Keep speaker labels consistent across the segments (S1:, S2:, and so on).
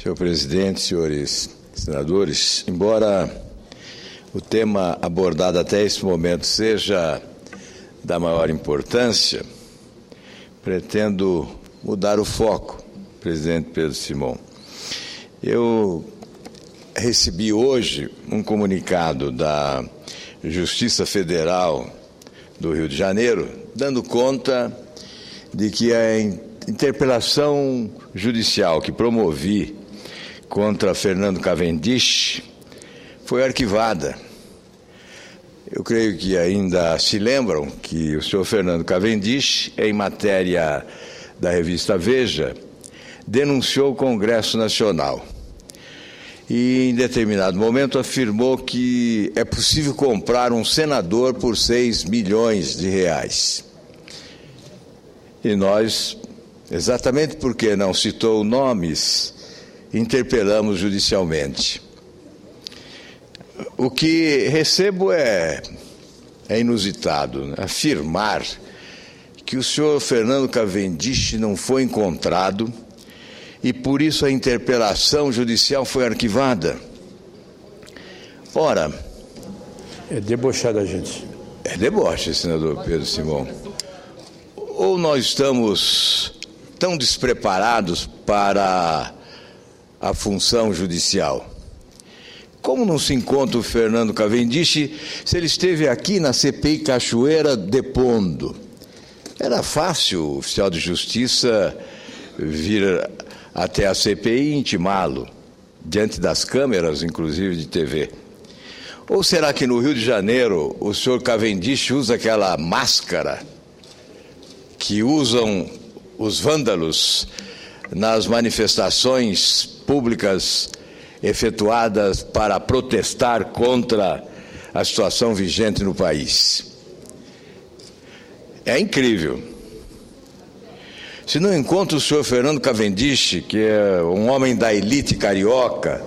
S1: Senhor presidente, senhores senadores, embora o tema abordado até esse momento seja da maior importância, pretendo mudar o foco, presidente Pedro Simão. Eu recebi hoje um comunicado da Justiça Federal do Rio de Janeiro, dando conta de que a interpelação judicial que promovi contra Fernando Cavendish foi arquivada. Eu creio que ainda se lembram que o senhor Fernando Cavendish, em matéria da revista Veja, denunciou o Congresso Nacional e, em determinado momento, afirmou que é possível comprar um senador por 6 milhões de reais. E nós, exatamente porque não citou nomes, interpelamos judicialmente. O que recebo é inusitado, né? Afirmar que o senhor Fernando Cavendish não foi encontrado e por isso a interpelação judicial foi arquivada. Ora...
S2: É debochar da gente.
S1: É deboche, senador Pedro Simão. Ou nós estamos tão despreparados para a função judicial? Como não se encontra o Fernando Cavendish se ele esteve aqui na CPI Cachoeira depondo? Era fácil o oficial de justiça vir até a CPI e intimá-lo, diante das câmeras, inclusive de TV. Ou será que no Rio de Janeiro o senhor Cavendish usa aquela máscara que usam os vândalos nas manifestações públicas efetuadas para protestar contra a situação vigente no país? É incrível. Se não encontra o senhor Fernando Cavendish, que é um homem da elite carioca...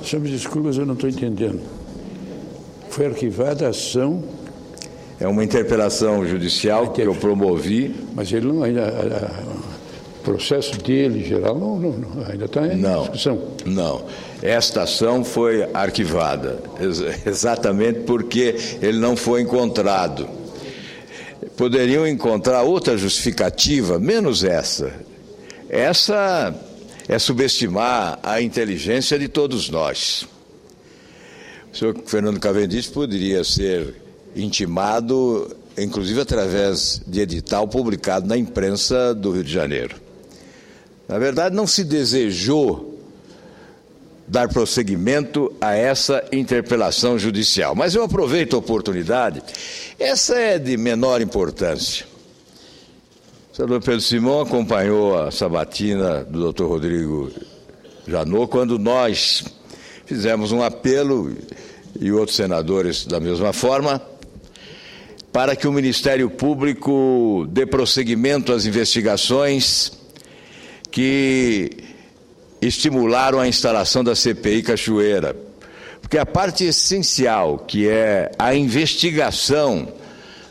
S2: Só me desculpa, eu não estou entendendo. Foi arquivada a ação...
S1: É uma interpelação judicial que eu promovi.
S2: Mas ele não ainda... O processo dele, em geral, não ainda está em discussão.
S1: Não. Esta ação foi arquivada, exatamente porque ele não foi encontrado. Poderiam encontrar outra justificativa, menos essa. Essa é subestimar a inteligência de todos nós. O senhor Fernando Cavendish poderia ser intimado, inclusive através de edital publicado na imprensa do Rio de Janeiro. Na verdade, não se desejou dar prosseguimento a essa interpelação judicial. Mas eu aproveito a oportunidade. Essa é de menor importância. O senador Pedro Simão acompanhou a sabatina do Dr. Rodrigo Janot quando nós fizemos um apelo, e outros senadores da mesma forma, para que o Ministério Público dê prosseguimento às investigações que estimularam a instalação da CPI Cachoeira. Porque a parte essencial, que é a investigação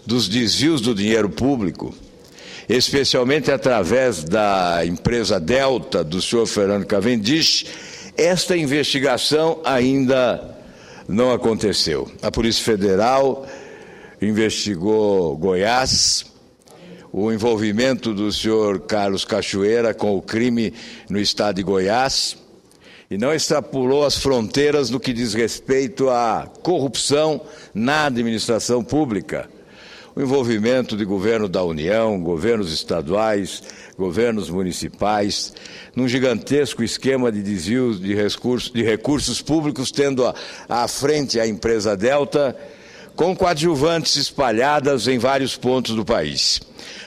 S1: dos desvios do dinheiro público, especialmente através da empresa Delta, do senhor Fernando Cavendish, esta investigação ainda não aconteceu. A Polícia Federal investigou Goiás, o envolvimento do senhor Carlos Cachoeira com o crime no estado de Goiás, e não extrapolou as fronteiras no que diz respeito à corrupção na administração pública. O envolvimento de governo da União, governos estaduais, governos municipais, num gigantesco esquema de desvios de recursos públicos, tendo à frente a empresa Delta, com coadjuvantes espalhadas em vários pontos do país.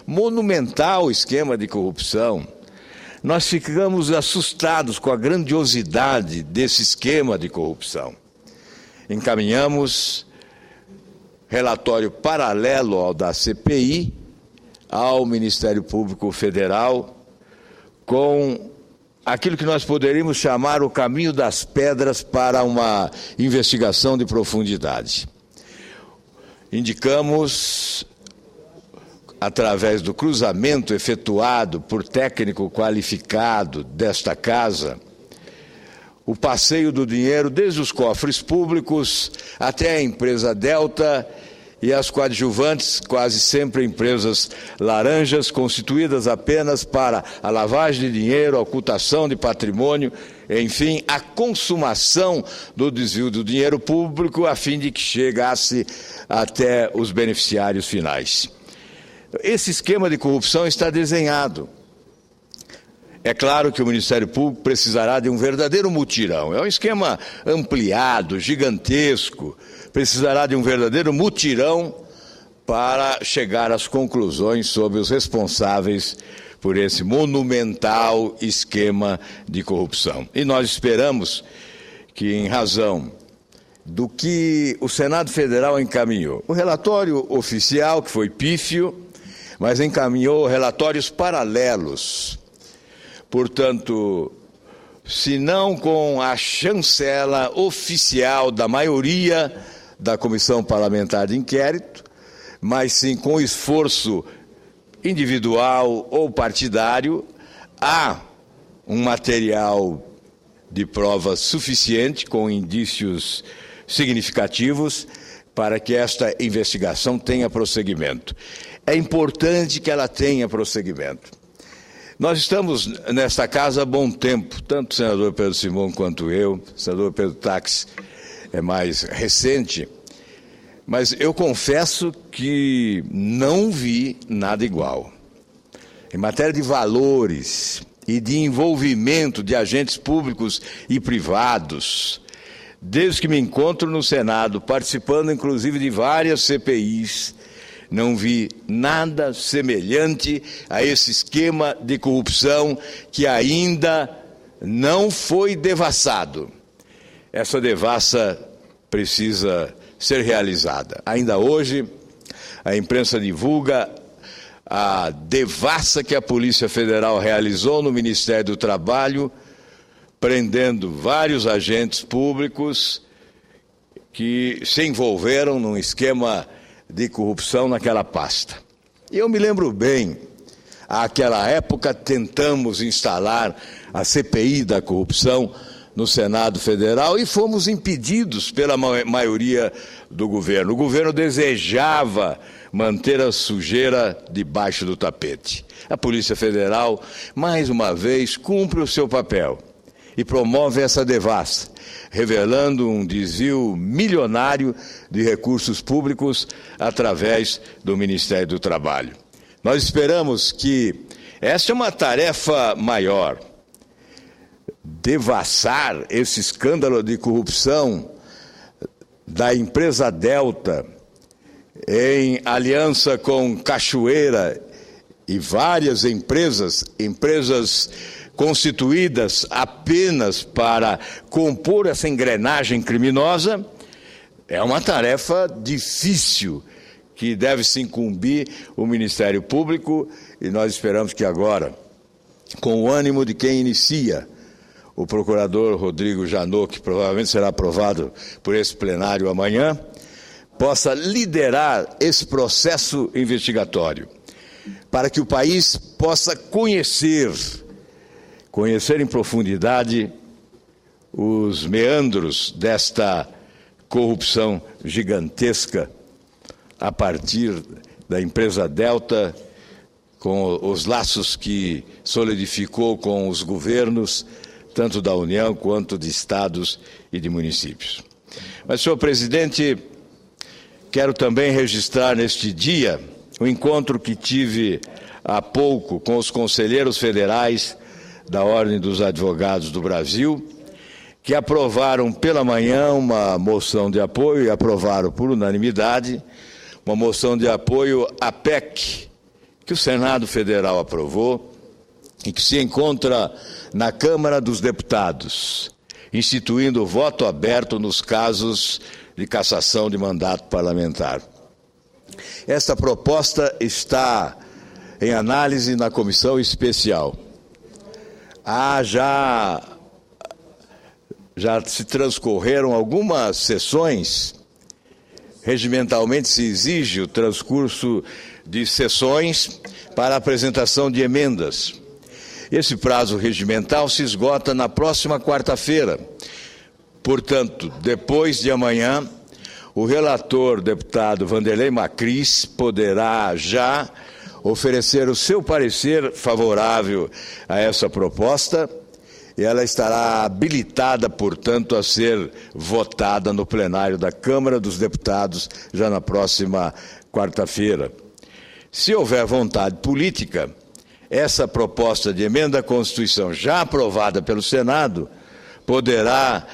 S1: Monumental esquema de corrupção. Nós ficamos assustados com a grandiosidade desse esquema de corrupção. Encaminhamos relatório paralelo ao da CPI ao Ministério Público Federal com aquilo que nós poderíamos chamar o caminho das pedras para uma investigação de profundidade. Indicamos, através do cruzamento efetuado por técnico qualificado desta casa, o passeio do dinheiro desde os cofres públicos até a empresa Delta e as coadjuvantes, quase sempre empresas laranjas, constituídas apenas para a lavagem de dinheiro, a ocultação de patrimônio, enfim, a consumação do desvio do dinheiro público a fim de que chegasse até os beneficiários finais. Esse esquema de corrupção está desenhado. É claro que o Ministério Público precisará de um verdadeiro mutirão. É um esquema ampliado, gigantesco. Precisará de um verdadeiro mutirão para chegar às conclusões sobre os responsáveis por esse monumental esquema de corrupção. E nós esperamos que, em razão do que o Senado Federal encaminhou, o relatório oficial, que foi pífio, mas encaminhou relatórios paralelos. Portanto, se não com a chancela oficial da maioria da Comissão Parlamentar de Inquérito, mas sim com esforço individual ou partidário, há um material de prova suficiente, com indícios significativos, para que esta investigação tenha prosseguimento. É importante que ela tenha prosseguimento. Nós estamos nesta casa há bom tempo, tanto o senador Pedro Simão quanto eu, o senador Pedro Táxi é mais recente, mas eu confesso que não vi nada igual. Em matéria de valores e de envolvimento de agentes públicos e privados, desde que me encontro no Senado, participando inclusive de várias CPIs, não vi nada semelhante a esse esquema de corrupção que ainda não foi devassado. Essa devassa precisa ser realizada. Ainda hoje, a imprensa divulga a devassa que a Polícia Federal realizou no Ministério do Trabalho, prendendo vários agentes públicos que se envolveram num esquema de corrupção naquela pasta. E eu me lembro bem, àquela época tentamos instalar a CPI da corrupção no Senado Federal e fomos impedidos pela maioria do governo. O governo desejava manter a sujeira debaixo do tapete. A Polícia Federal, mais uma vez, cumpre o seu papel e promove essa devassa, revelando um desvio milionário de recursos públicos através do Ministério do Trabalho. Nós esperamos que esta é uma tarefa maior. Devassar esse escândalo de corrupção da empresa Delta, em aliança com Cachoeira e várias empresas constituídas apenas para compor essa engrenagem criminosa, é uma tarefa difícil que deve se incumbir o Ministério Público, e nós esperamos que agora, com o ânimo de quem inicia, o procurador Rodrigo Janot, que provavelmente será aprovado por esse plenário amanhã, possa liderar esse processo investigatório, para que o país possa conhecer em profundidade os meandros desta corrupção gigantesca a partir da empresa Delta, com os laços que solidificou com os governos, tanto da União quanto de estados e de municípios. Mas, senhor presidente, quero também registrar neste dia o encontro que tive há pouco com os conselheiros federais da Ordem dos Advogados do Brasil, que aprovaram pela manhã uma moção de apoio, e aprovaram por unanimidade, uma moção de apoio à PEC, que o Senado Federal aprovou e que se encontra na Câmara dos Deputados, instituindo o voto aberto nos casos de cassação de mandato parlamentar. Esta proposta está em análise na comissão especial. Já se transcorreram algumas sessões. Regimentalmente se exige o transcurso de sessões para a apresentação de emendas. Esse prazo regimental se esgota na próxima quarta-feira. Portanto, depois de amanhã, o relator, deputado Vanderlei Macris, poderá já oferecer o seu parecer favorável a essa proposta e ela estará habilitada, portanto, a ser votada no plenário da Câmara dos Deputados já na próxima quarta-feira. Se houver vontade política, essa proposta de emenda à Constituição, já aprovada pelo Senado, poderá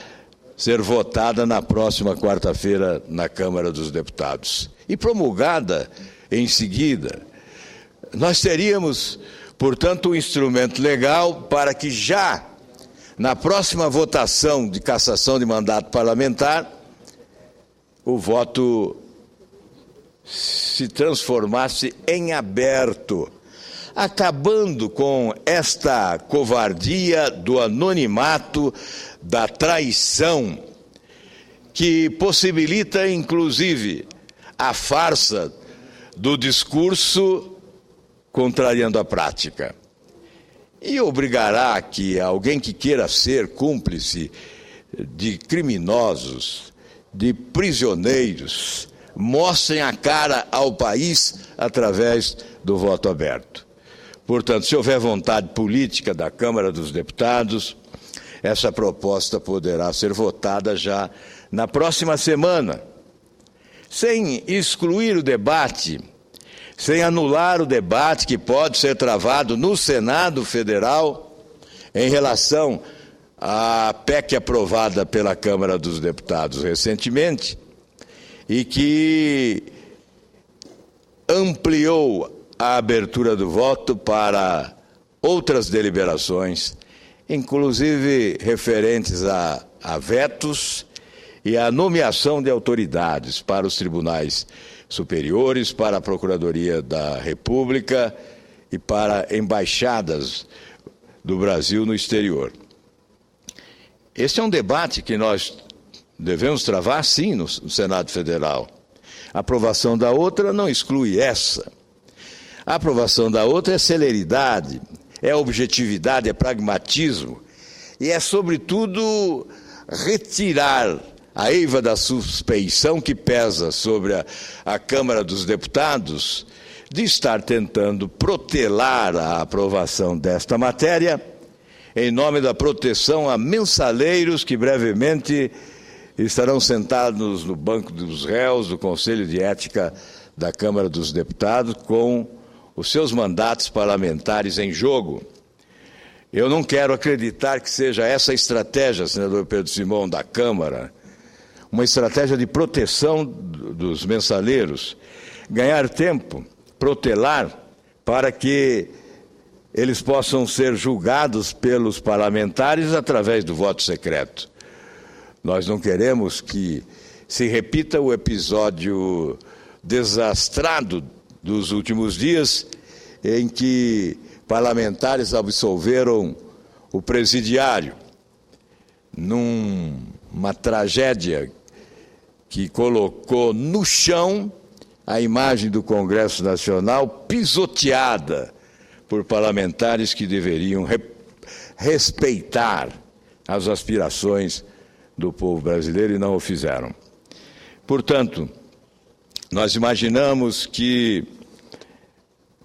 S1: ser votada na próxima quarta-feira na Câmara dos Deputados e promulgada em seguida. Nós teríamos, portanto, um instrumento legal para que já na próxima votação de cassação de mandato parlamentar, o voto se transformasse em aberto, acabando com esta covardia do anonimato, da traição, que possibilita, inclusive, a farsa do discurso contrariando a prática. E obrigará que alguém que queira ser cúmplice de criminosos, de prisioneiros, mostrem a cara ao país através do voto aberto. Portanto, se houver vontade política da Câmara dos Deputados, essa proposta poderá ser votada já na próxima semana, sem excluir o debate, sem anular o debate que pode ser travado no Senado Federal em relação à PEC aprovada pela Câmara dos Deputados recentemente e que ampliou a abertura do voto para outras deliberações, inclusive referentes a vetos e a nomeação de autoridades para os tribunais superiores, para a Procuradoria da República e para embaixadas do Brasil no exterior. Esse é um debate que nós devemos travar, sim, no Senado Federal. A aprovação da outra não exclui essa. A aprovação da outra é celeridade, é objetividade, é pragmatismo e é, sobretudo, retirar a eiva da suspeição que pesa sobre a Câmara dos Deputados de estar tentando protelar a aprovação desta matéria em nome da proteção a mensaleiros que brevemente estarão sentados no banco dos réus do Conselho de Ética da Câmara dos Deputados com os seus mandatos parlamentares em jogo. Eu não quero acreditar que seja essa a estratégia, senador Pedro Simão, da Câmara, uma estratégia de proteção dos mensaleiros, ganhar tempo, protelar, para que eles possam ser julgados pelos parlamentares através do voto secreto. Nós não queremos que se repita o episódio desastrado dos últimos dias, em que parlamentares absolveram o presidiário, numa tragédia que colocou no chão a imagem do Congresso Nacional pisoteada por parlamentares que deveriam respeitar as aspirações do povo brasileiro e não o fizeram. Portanto, nós imaginamos que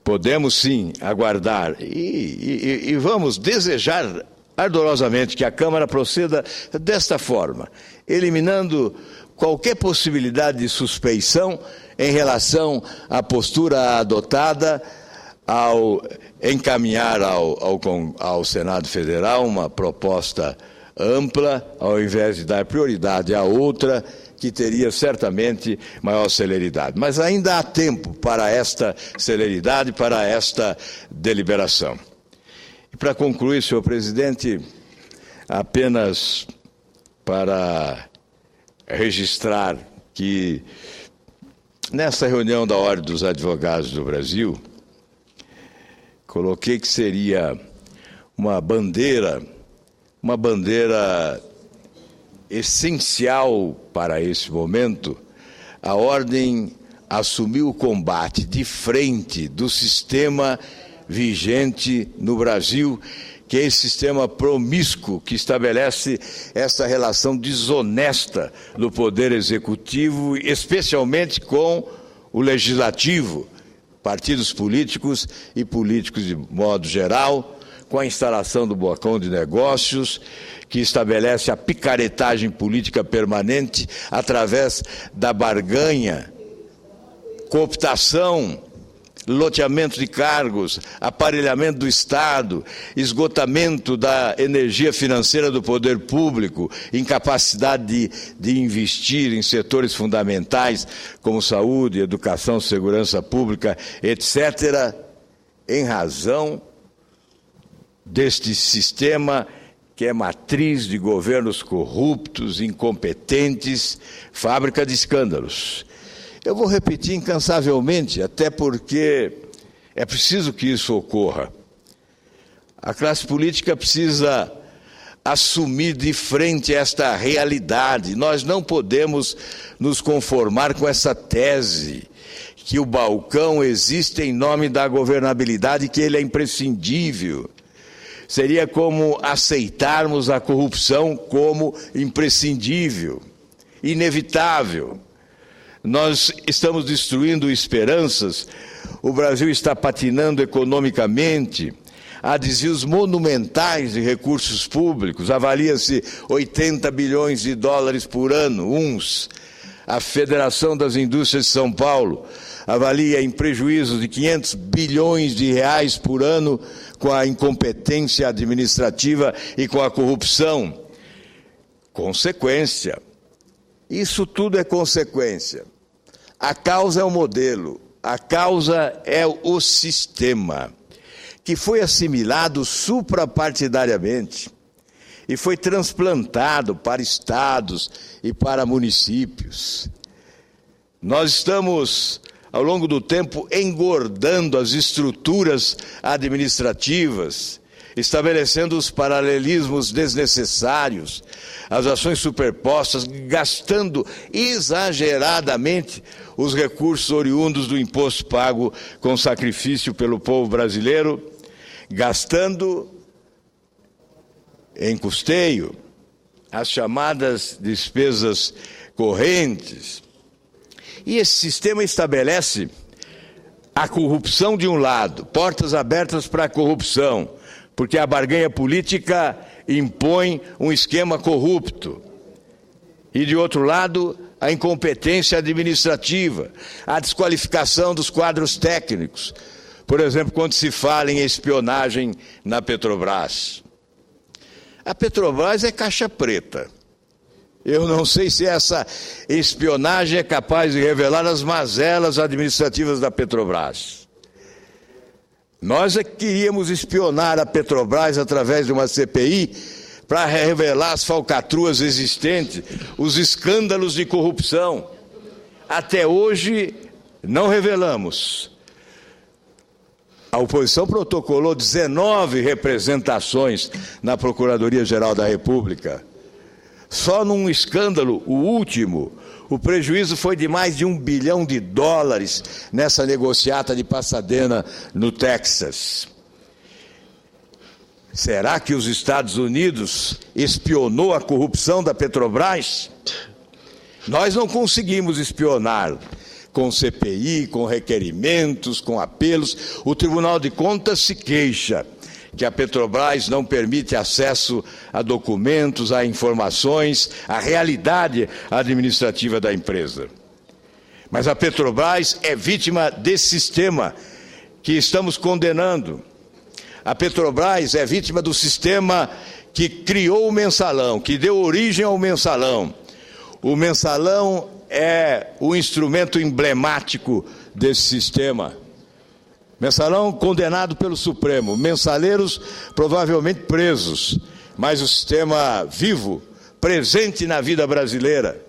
S1: podemos sim aguardar e vamos desejar ardorosamente que a Câmara proceda desta forma, eliminando qualquer possibilidade de suspeição em relação à postura adotada ao encaminhar ao Senado Federal uma proposta ampla, ao invés de dar prioridade a outra, que teria certamente maior celeridade. Mas ainda há tempo para esta celeridade, para esta deliberação. E para concluir, senhor presidente, apenas para registrar que nessa reunião da Ordem dos Advogados do Brasil, coloquei que seria uma bandeira essencial para esse momento. A Ordem assumiu o combate de frente do sistema vigente no Brasil, que é esse sistema promíscuo que estabelece essa relação desonesta do Poder Executivo, especialmente com o Legislativo, partidos políticos e políticos de modo geral, com a instalação do balcão de negócios, que estabelece a picaretagem política permanente através da barganha, cooptação, loteamento de cargos, aparelhamento do Estado, esgotamento da energia financeira do poder público, incapacidade de investir em setores fundamentais como saúde, educação, segurança pública, etc., em razão deste sistema que é matriz de governos corruptos, incompetentes, fábrica de escândalos. Eu vou repetir incansavelmente, até porque é preciso que isso ocorra. A classe política precisa assumir de frente esta realidade. Nós não podemos nos conformar com essa tese que o balcão existe em nome da governabilidade, que ele é imprescindível. Seria como aceitarmos a corrupção como imprescindível, inevitável. Nós estamos destruindo esperanças, o Brasil está patinando economicamente, há desvios monumentais de recursos públicos, avalia-se 80 bilhões de dólares por ano, A Federação das Indústrias de São Paulo avalia em prejuízos de 500 bilhões de reais por ano com a incompetência administrativa e com a corrupção. Consequência. Isso tudo é consequência. A causa é o modelo, a causa é o sistema, que foi assimilado suprapartidariamente e foi transplantado para estados e para municípios. Nós estamos, ao longo do tempo, engordando as estruturas administrativas, estabelecendo os paralelismos desnecessários, as ações superpostas, gastando exageradamente os recursos oriundos do imposto pago com sacrifício pelo povo brasileiro, gastando em custeio as chamadas despesas correntes. E esse sistema estabelece a corrupção de um lado, portas abertas para a corrupção, porque a barganha política impõe um esquema corrupto. E, de outro lado, a incompetência administrativa, a desqualificação dos quadros técnicos. Por exemplo, quando se fala em espionagem na Petrobras. A Petrobras é caixa preta. Eu não sei se essa espionagem é capaz de revelar as mazelas administrativas da Petrobras. Nós é que queríamos espionar a Petrobras através de uma CPI para revelar as falcatruas existentes, os escândalos de corrupção. Até hoje não revelamos. A oposição protocolou 19 representações na Procuradoria-Geral da República. Só num escândalo, o último, o prejuízo foi de mais de $1 bilhão nessa negociata de Pasadena, no Texas. Será que os Estados Unidos espionou a corrupção da Petrobras? Nós não conseguimos espionar com CPI, com requerimentos, com apelos. O Tribunal de Contas se queixa que a Petrobras não permite acesso a documentos, a informações, a realidade administrativa da empresa. Mas a Petrobras é vítima desse sistema que estamos condenando. A Petrobras é vítima do sistema que criou o mensalão, que deu origem ao mensalão. O mensalão é o instrumento emblemático desse sistema. Mensalão condenado pelo Supremo, mensaleiros provavelmente presos, mas o sistema vivo, presente na vida brasileira,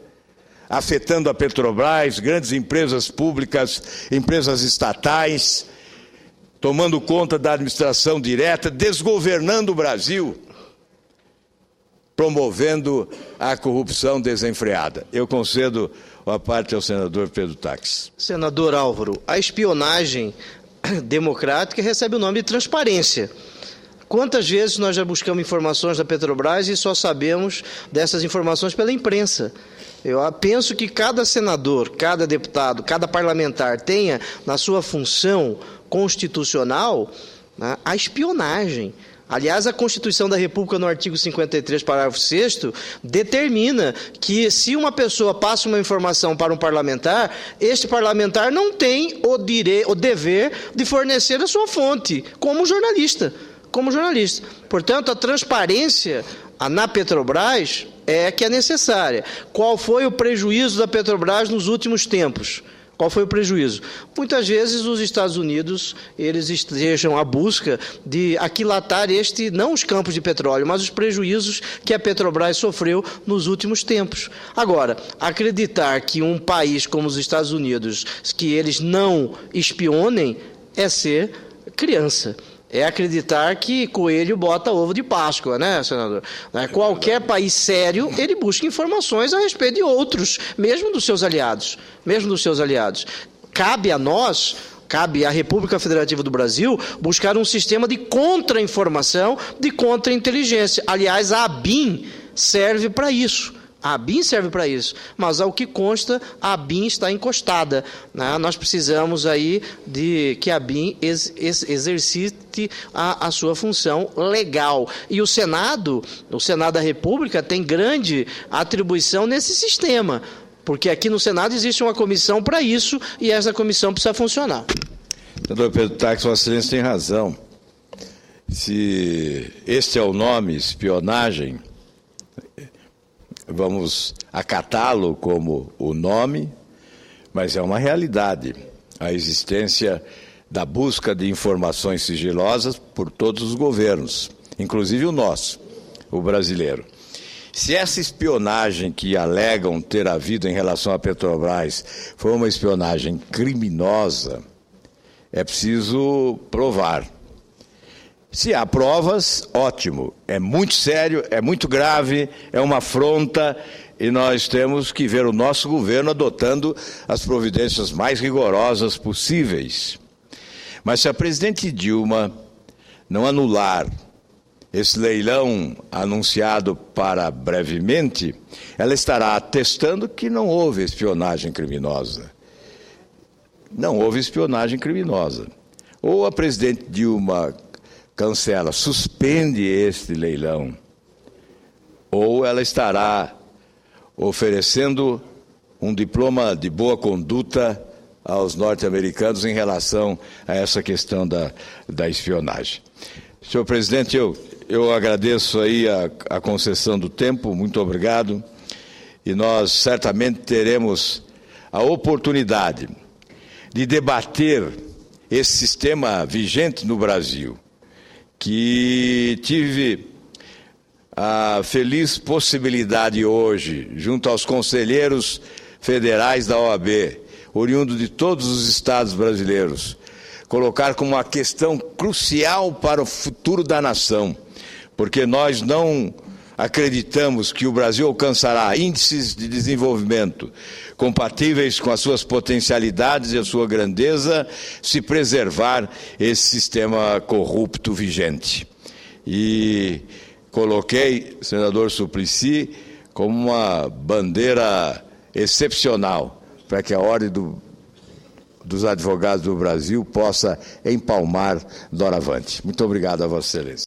S1: afetando a Petrobras, grandes empresas públicas, empresas estatais, tomando conta da administração direta, desgovernando o Brasil, promovendo a corrupção desenfreada. Eu concedo a parte ao senador Pedro Taques.
S3: Senador Álvaro, a espionagem democrática recebe o nome de transparência. Quantas vezes nós já buscamos informações da Petrobras e só sabemos dessas informações pela imprensa? Eu penso que cada senador, cada deputado, cada parlamentar tenha na sua função constitucional, né, a espionagem. Aliás, a Constituição da República, no artigo 53, parágrafo 6º, determina que se uma pessoa passa uma informação para um parlamentar, este parlamentar não tem o dever de fornecer a sua fonte, como jornalista. Portanto, a transparência na Petrobras é que é necessária. Qual foi o prejuízo da Petrobras nos últimos tempos? Qual foi o prejuízo? Muitas vezes os Estados Unidos, eles estejam à busca de aquilatar não os campos de petróleo, mas os prejuízos que a Petrobras sofreu nos últimos tempos. Agora, acreditar que um país como os Estados Unidos, que eles não espionem, é ser criança. É acreditar que coelho bota ovo de Páscoa, né, senador? Qualquer país sério, ele busca informações a respeito de outros, mesmo dos seus aliados. Cabe a nós, cabe à República Federativa do Brasil, buscar um sistema de contra-informação, de contra-inteligência. Aliás, a ABIN serve para isso. Mas ao que consta, a ABIN está encostada, né? Nós precisamos aí de que a ABIN exercite a sua função legal. E o Senado da República tem grande atribuição nesse sistema, porque aqui no Senado existe uma comissão para isso e essa comissão precisa funcionar.
S1: Senador Pedro Taques, Vossa Excelência tem razão. Se este é o nome, espionagem, vamos acatá-lo como o nome, mas é uma realidade a existência da busca de informações sigilosas por todos os governos, inclusive o nosso, o brasileiro. Se essa espionagem que alegam ter havido em relação à Petrobras foi uma espionagem criminosa, é preciso provar. Se há provas, ótimo, é muito sério, é muito grave, é uma afronta e nós temos que ver o nosso governo adotando as providências mais rigorosas possíveis. Mas se a presidente Dilma não anular esse leilão anunciado para brevemente, ela estará atestando que não houve espionagem criminosa. Não houve espionagem criminosa. Ou a presidente Dilma cancela, suspende este leilão, ou ela estará oferecendo um diploma de boa conduta aos norte-americanos em relação a essa questão da espionagem. Senhor presidente, eu agradeço aí a concessão do tempo, muito obrigado, e nós certamente teremos a oportunidade de debater esse sistema vigente no Brasil, que tive a feliz possibilidade hoje, junto aos conselheiros federais da OAB, oriundo de todos os estados brasileiros, colocar como uma questão crucial para o futuro da nação, porque nós não acreditamos que o Brasil alcançará índices de desenvolvimento compatíveis com as suas potencialidades e a sua grandeza se preservar esse sistema corrupto vigente. E coloquei, senador Suplicy, como uma bandeira excepcional para que a Ordem dos Advogados do Brasil possa empalmar doravante. Muito obrigado a Vossa Excelência.